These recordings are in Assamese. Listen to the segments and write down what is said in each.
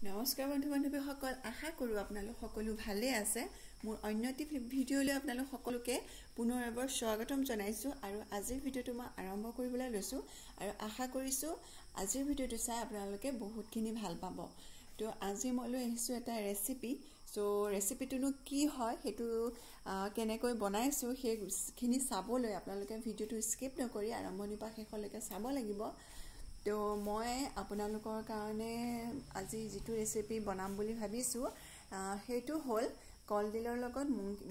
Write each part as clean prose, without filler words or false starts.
নমস্কাৰ বন্ধু বান্ধৱীসকল, আশা কৰোঁ আপোনালোক সকলো ভালে আছে। মোৰ অন্য এটি ভিডিঅ'লৈ আপোনালোক সকলোকে পুনৰ এবাৰ স্বাগতম জনাইছোঁ আৰু আজিৰ ভিডিঅ'টো মই আৰম্ভ কৰিবলৈ লৈছোঁ আৰু আশা কৰিছোঁ আজিৰ ভিডিঅ'টো চাই আপোনালোকে বহুতখিনি ভাল পাব। তো আজি মই লৈ আহিছোঁ এটা ৰেচিপি। ৰেচিপিটোনো কি হয়, সেইটো কেনেকৈ বনাইছোঁ সেইখিনি চাবলৈ আপোনালোকে ভিডিঅ'টো স্কিপ নকৰি আৰম্ভণিৰ পৰা শেষলৈকে চাব লাগিব। তো মই আপোনালোকৰ কাৰণে আজি যিটো ৰেচিপি বনাম বুলি ভাবিছোঁ সেইটো হ'ল কলডিলৰ লগত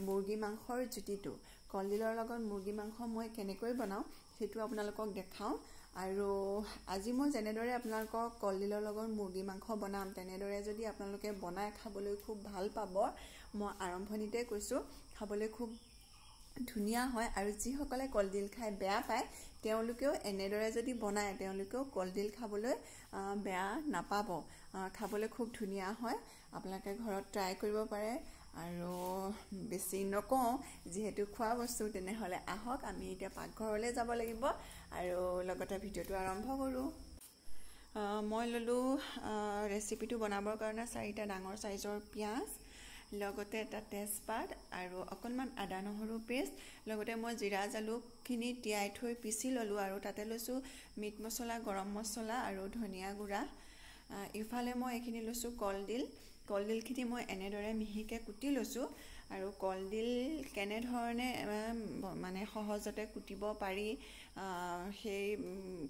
মুৰ্গী মাংসৰ জুতিটো। কলডিলৰ লগত মুৰ্গী মাংস মই কেনেকৈ বনাওঁ সেইটো আপোনালোকক দেখাওঁ। আৰু আজি মই যেনেদৰে আপোনালোকক কলডিলৰ লগত মুৰ্গী মাংস বনাম তেনেদৰে যদি আপোনালোকে বনাই খাবলৈ খুব ভাল পাব। মই আৰম্ভণিতে কৈছোঁ খাবলৈ খুব ধুনীয়া হয় আৰু যিসকলে কলডিল খাই বেয়া পায় তেওঁলোকেও এনেদৰে যদি বনায় তেওঁলোকেও কলডিল খাবলৈ বেয়া নাপাব। খাবলৈ খুব ধুনীয়া হয়, আপোনালোকে ঘৰত ট্ৰাই কৰিব পাৰে। আৰু বেছি নকওঁ, যিহেতু খোৱা বস্তু তেনেহ'লে আহক আমি এতিয়া পাকঘৰলৈ যাব লাগিব আৰু লগতে ভিডিঅ'টো আৰম্ভ কৰোঁ। মই ল'লোঁ ৰেচিপিটো বনাবৰ কাৰণে 4টা ডাঙৰ চাইজৰ পিঁয়াজ, লগতে এটা তেজপাত আৰু অকণমান আদা নহৰু পেষ্ট, লগতে মই জিৰা জালুকখিনি তিয়াই থৈ পিচি ল'লোঁ আৰু তাতে লৈছোঁ মিট মছলা, গৰম মছলা আৰু ধনিয়া গুড়া। ইফালে মই এইখিনি লৈছোঁ কলডিলখিনি মই এনেদৰে মিহিকৈ কুটি লৈছোঁ। আৰু কলডিল কেনেধৰণে মানে সহজতে কুটিব পাৰি সেই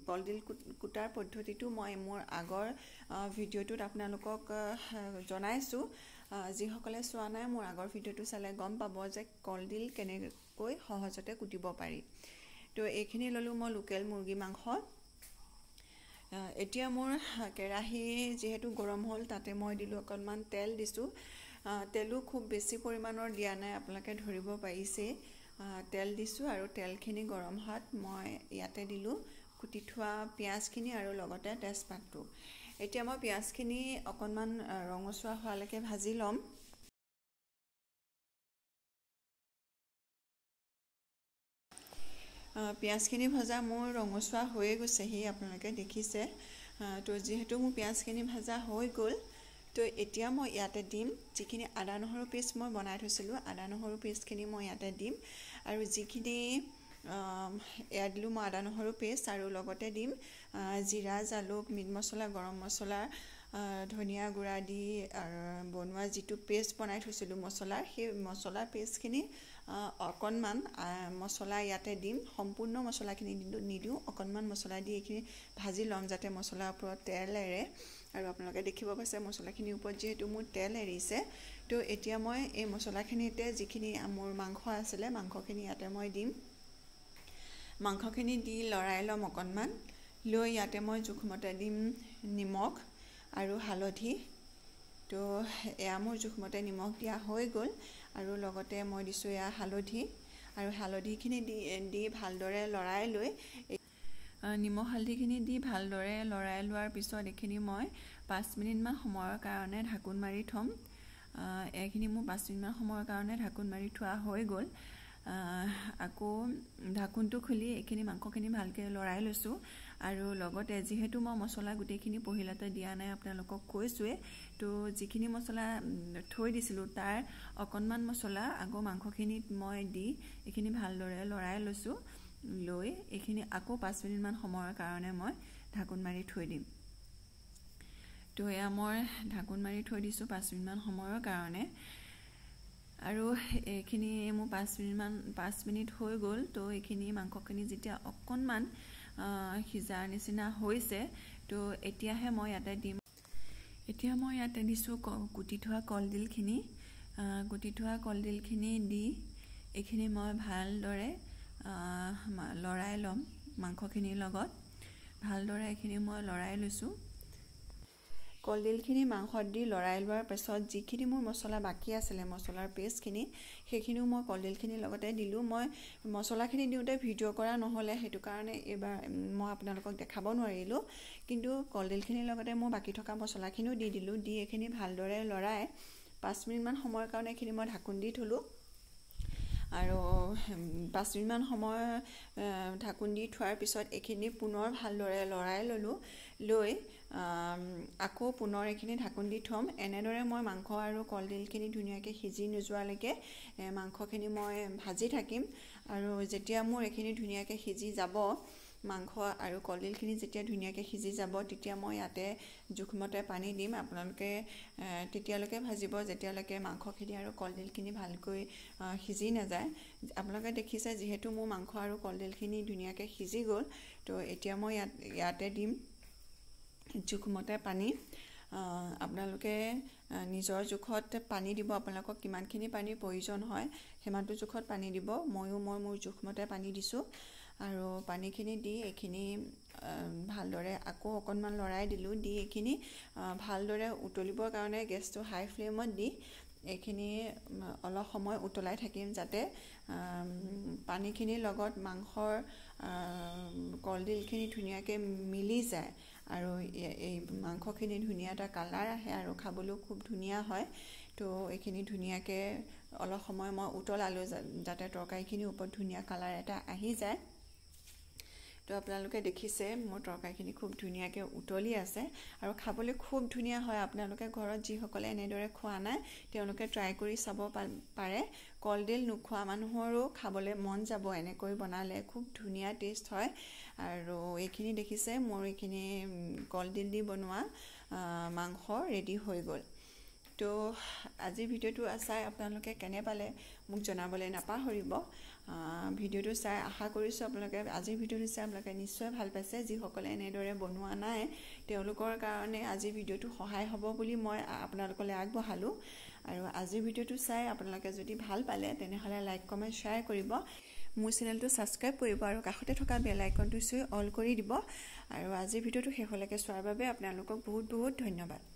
কলডিল কুটাৰ পদ্ধতিটো মই মোৰ আগৰ ভিডিঅ'টোত আপোনালোকক জনাইছোঁ। যিসকলে চোৱা নাই মোৰ আগৰ ভিডিঅ'টো চালে গম পাব যে কলডিল কেনেকৈ সহজতে কুটিব পাৰি। তো এইখিনি ল'লোঁ মই লোকেল মুৰ্গী মাংস। এতিয়া মোৰ কেৰাহী যিহেতু গৰম হ'ল তাতে মই দিলোঁ অকণমান তেল দিছোঁ। তেলো খুব বেছি পৰিমাণৰ দিয়া নাই, আপোনালোকে ধৰিব পাৰিছেই। তেল দিছোঁ আৰু তেলখিনি গৰম হোৱাত মই ইয়াতে দিলোঁ কুটি থোৱা পিঁয়াজখিনি আৰু লগতে তেজপাতটো। এতিয়া মই পিঁয়াজখিনি অকণমান ৰঙচুৱা হোৱালৈকে ভাজি ল'ম। পিঁয়াজখিনি ভজা মোৰ ৰঙচুৱা হৈয়ে গৈছেহি, আপোনালোকে দেখিছে। তো যিহেতু মোৰ পিঁয়াজখিনি ভজা হৈ গ'ল, তো এতিয়া মই ইয়াতে দিম যিখিনি আদা নহৰু পেষ্ট মই বনাই থৈছিলোঁ, আদা নহৰু পেষ্টখিনি মই ইয়াতে দিম। আৰু যিখিনি এয়া দিলোঁ মই আদা নহৰু পেষ্ট আৰু লগতে দিম জিৰা জালুক, মিট মছলা, গৰম মছলা, ধনিয়া গুড়া দি বনোৱা যিটো পেষ্ট বনাই থৈছিলোঁ মছলাৰ, সেই মছলাৰ পেষ্টখিনি অকণমান মছলা ইয়াতে দিম। সম্পূৰ্ণ মছলাখিনি নিদিওঁ, অকণমান মছলা দি এইখিনি ভাজি ল'ম যাতে মছলাৰ ওপৰত তেল এৰে। আৰু আপোনালোকে দেখিব পাইছে মছলাখিনিৰ ওপৰত যিহেতু মোৰ তেল এৰিছে। তো এতিয়া মই এই মছলাখিনিতে যিখিনি মোৰ মাংস আছিলে মাংসখিনি ইয়াতে মই দিম। মাংসখিনি দি লৰাই ল'ম অকণমান, লৈ ইয়াতে মই জোখমতে দিম নিমখ আৰু হালধি। তো এয়া মোৰ জোখমতে নিমখ দিয়া হৈ গ'ল আৰু লগতে মই দিছোঁ এয়া হালধি। আৰু হালধিখিনি দি ভালদৰে লৰাই লৈ নিমখ হালধিখিনি দি ভালদৰে লৰাই লোৱাৰ পিছত এইখিনি মই 5 মিনিটমান সময়ৰ কাৰণে ঢাকোন মাৰি থ'ম। এইখিনি মোৰ 5 মিনিটমান সময়ৰ কাৰণে ঢাকোন মাৰি থোৱা হৈ গ'ল। আকৌ ঢাকোনটো খুলি এইখিনি মাংসখিনি ভালকৈ লৰাই লৈছোঁ। আৰু লগতে যিহেতু মই মছলা গোটেইখিনি পহিলাতে দিয়া নাই আপোনালোকক কৈছোঁৱে, তো যিখিনি মছলা থৈ দিছিলোঁ তাৰ অকণমান মছলা আকৌ মাংসখিনিত মই দি এইখিনি ভালদৰে লৰাই লৈছোঁ। লৈ এইখিনি আকৌ 5 মিনিটমান সময়ৰ কাৰণে মই ঢাকোন মাৰি থৈ দিম। তো এয়া মই ঢাকোন মাৰি থৈ দিছোঁ 5 মিনিটমান সময়ৰ কাৰণে। আৰু এইখিনি মোৰ 5 মিনিট হৈ গ'ল। তো এইখিনি মাংসখিনি যেতিয়া অকণমান সিজাৰ নিচিনা হৈছে, তো এতিয়াহে মই ইয়াতে দিম। এতিয়া মই ইয়াতে দিছোঁ কুটি থোৱা কলডিলখিনি। কুটি থোৱা কলডিলখিনি দি এইখিনি মই ভালদৰে লৰাই ল'ম মাংসখিনিৰ লগত। ভালদৰে এইখিনি মই লৰাই লৈছোঁ। কলডিলখিনি মাংসত দি লৰাই লোৱাৰ পাছত যিখিনি মোৰ মছলা বাকী আছিলে মছলাৰ পেষ্টখিনি, সেইখিনিও মই কলডিলখিনিৰ লগতে দিলোঁ। মই মছলাখিনি দিওঁতে ভিডিঅ' কৰা নহ'লে, সেইটো কাৰণে এইবাৰ মই আপোনালোকক দেখাব নোৱাৰিলোঁ। কিন্তু কলডিলখিনিৰ লগতে মই বাকী থকা মছলাখিনিও দি দিলোঁ। দি এইখিনি ভালদৰে লৰাই 5 মিনিটমান সময়ৰ কাৰণে এইখিনি মই ঢাকোন দি থলোঁ। আৰু 5 মিনিটমান সময় ঢাকোন দি থোৱাৰ পিছত এইখিনি পুনৰ ভালদৰে লৰাই ল'লোঁ। লৈ আকৌ পুনৰ এইখিনি ঢাকোন দি থ'ম এনেদৰে মই মাংস আৰু কলডিলখিনি ধুনীয়াকৈ সিজি নোযোৱালৈকে মাংসখিনি মই ভাজি থাকিম আৰু যেতিয়া মোৰ এইখিনি ধুনীয়াকৈ সিজি যাব মাংস আৰু কলডিলখিনি যেতিয়া ধুনীয়াকৈ সিজি যাব তেতিয়া মই ইয়াতে জোখমতে পানী দিম আপোনালোকে তেতিয়ালৈকে ভাজিব যেতিয়ালৈকে মাংসখিনি আৰু কলডিলখিনি ভালকৈ সিজি নাযায় আপোনালোকে দেখিছে যিহেতু মোৰ মাংস আৰু কলডিলখিনি ধুনীয়াকৈ সিজি গ'ল তো এতিয়া মই ইয়াতে দিম জোখমতে পানী আপোনালোকে নিজৰ জোখত পানী দিব আপোনালোকক কিমানখিনি পানীৰ প্ৰয়োজন হয় সিমানটো জোখত পানী দিব মই মোৰ জোখমতে পানী দিছোঁ আৰু পানীখিনি দি এইখিনি ভালদৰে আকৌ অকণমান লৰাই দিলোঁ দি এইখিনি ভালদৰে উতলিবৰ কাৰণে গেছটো হাই ফ্লেমত দি এইখিনি অলপ সময় উতলাই থাকিম যাতে পানীখিনিৰ লগত মাংসৰ কলডিলখিনি ধুনীয়াকৈ মিলি যায় আৰু এই মাংসখিনি ধুনীয়া এটা কালাৰ আহে আৰু খাবলৈও খুব ধুনীয়া হয় তো এইখিনি ধুনীয়াকৈ অলপ সময় মই উতলালোঁ যাতে তৰকাৰীখিনিৰ ওপৰত ধুনীয়া কালাৰ এটা আহি যায় তো আপোনালোকে দেখিছে মোৰ তৰকাৰীখিনি খুব ধুনীয়াকৈ উতলি আছে আৰু খাবলৈ খুব ধুনীয়া হয় আপোনালোকে ঘৰত যিসকলে এনেদৰে খোৱা নাই তেওঁলোকে ট্ৰাই কৰি চাব পাৰে কলডিল নোখোৱা মানুহৰো খাবলৈ মন যাব এনেকৈ বনালে খুব ধুনীয়া টেষ্ট হয় আৰু এইখিনি দেখিছে মোৰ এইখিনি কলডিল দি বনোৱা মাংস ৰেডি হৈ গ'ল তো আজিৰ ভিডিঅ'টো চাই আপোনালোকে কেনে পালে মোক জনাবলৈ নাপাহৰিব ভিডিঅ'টো চাই আশা কৰিছোঁ আপোনালোকে আজিৰ ভিডিঅ'টো চাই আপোনালোকে নিশ্চয় ভাল পাইছে যিসকলে এনেদৰে বনোৱা নাই তেওঁলোকৰ কাৰণে আজিৰ ভিডিঅ'টো সহায় হ'ব বুলি মই আপোনালোকলৈ আগবঢ়ালোঁ আৰু আজিৰ ভিডিঅ'টো চাই আপোনালোকে যদি ভাল পালে তেনেহ'লে লাইক কমেণ্ট শ্বেয়াৰ কৰিব মোৰ চেনেলটো ছাবস্ক্ৰাইব কৰিব আৰু কাষতে থকা বেল আইকনটো চুই অল কৰি দিব আৰু আজিৰ ভিডিঅ'টো শেষলৈকে চোৱাৰ বাবে আপোনালোকক বহুত বহুত ধন্যবাদ